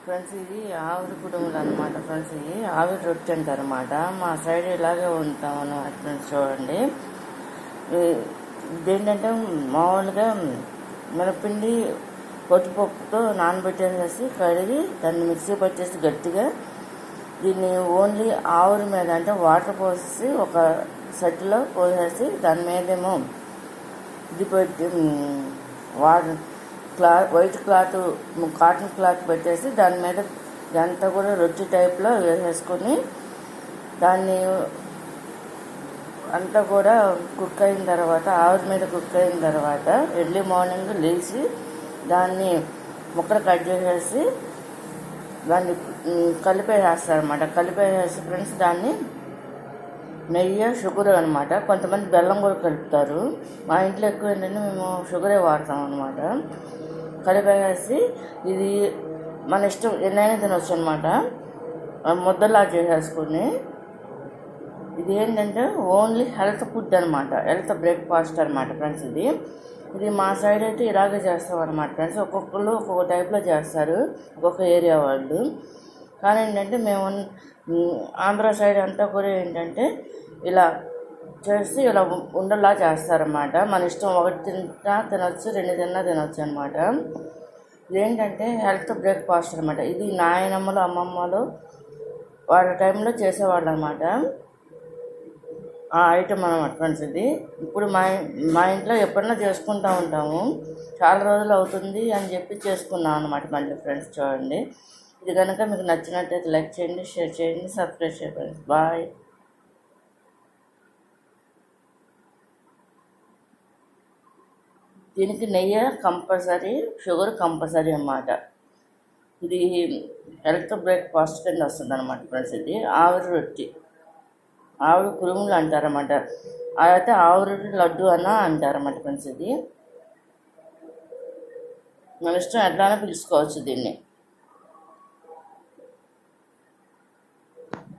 Friends ఇది ఆవిరి కుడుములు అనమాట. ఫ్రెండ్స్ ఇది ఆవిరి రొట్టె అంటారన్నమాట. మా సైడ్ ఇలాగే ఉంటాం అన్నమాట. ఫ్రెండ్స్ చూడండి, ఇదేంటంటే మామూలుగా మినపిండి పొట్టుపప్పుతో నానబెట్టేసి కడిగి దాన్ని మిక్సీ పట్టేసి గట్టిగా దీన్ని ఓన్లీ ఆవిరి మీద అంటే వాటర్ పోసేసి ఒక సెట్లో పోసేసి దాని మీదేమో ఇది పెట్టి వైట్ క్లాత్ కాటన్ క్లాత్ పెట్టేసి దాని మీద ఇదంతా కూడా రొట్టె టైప్లో వేసేసుకొని దాన్ని అంతా కూడా కుక్ అయిన తర్వాత ఆవిరి మీద కుక్ అయిన తర్వాత ఎర్లీ మార్నింగ్ లేచి దాన్ని ముక్కలు కట్ చేసేసి దాన్ని కలిపేసేస్తారనమాట. కలిపేసేసి ఫ్రెండ్స్ దాన్ని నెయ్యి షుగర్ అనమాట. కొంతమంది బెల్లం కూడా కలుపుతారు. మా ఇంట్లో ఎక్కువ ఏంటంటే మేము షుగరే వాడతాం అనమాట. కలిపేసి ఇది మన ఇష్టం ఎన్నైనా తినొచ్చు అనమాట. ముద్దలా చేసేసుకుని ఇది ఏంటంటే ఓన్లీ హెల్త్ ఫుడ్ అనమాట, హెల్త్ బ్రేక్ఫాస్ట్ అనమాట ఫ్రెండ్స్. ఇది మా సైడ్ అయితే ఇలాగే చేస్తాం అనమాట ఫ్రెండ్స్. ఒక్కొక్కరు ఒక్కొక్క టైప్లో చేస్తారు, ఒక్కొక్క ఏరియా వాళ్ళు. కానీ ఏంటంటే మేము ఆంధ్ర సైడ్ అంతా కూడా ఏంటంటే ఇలా చేసి ఇలా ఉండలా చేస్తారన్నమాట. మన ఇష్టం, ఒకటి తినొచ్చు, రెండు తినొచ్చు అనమాట. ఇదేంటంటే హెల్త్ బ్రేక్ఫాస్ట్ అనమాట. ఇది నాయనమ్మలు అమ్మమ్మలు వాళ్ళ టైంలో చేసేవాళ్ళు అనమాట. ఆ ఐటమ్ అనమాట ఫ్రెండ్స్ ఇది. ఇప్పుడు మా ఇంట్లో ఎప్పుడన్నా చేసుకుంటూ ఉంటాము. చాలా రోజులు అవుతుంది అని చెప్పి చేసుకున్నాం అనమాట. మళ్ళీ ఫ్రెండ్స్ చూడండి, ఇది కనుక మీకు నచ్చినట్టయితే లైక్ చేయండి, షేర్ చేయండి, సబ్స్క్రైబ్ చేయండి ఫ్రెండ్స్. బాయ్. దీనికి నెయ్యి కంపల్సరీ, షుగర్ కంపల్సరీ అన్నమాట. ఇది హెల్త్ బ్రేక్ఫాస్ట్ కింద వస్తుంది అనమాట ఫ్రెండ్స్. ఇది ఆవిరి రొట్టి, ఆవిరి కుడుములు అంటారన్నమాట. అదైతే ఆవిరి లడ్డు అన్న అంటారన్నమాట ఫ్రెండ్స్. ఇది మన ఇష్టం ఎట్లానే పిలుచుకోవచ్చు దీన్ని.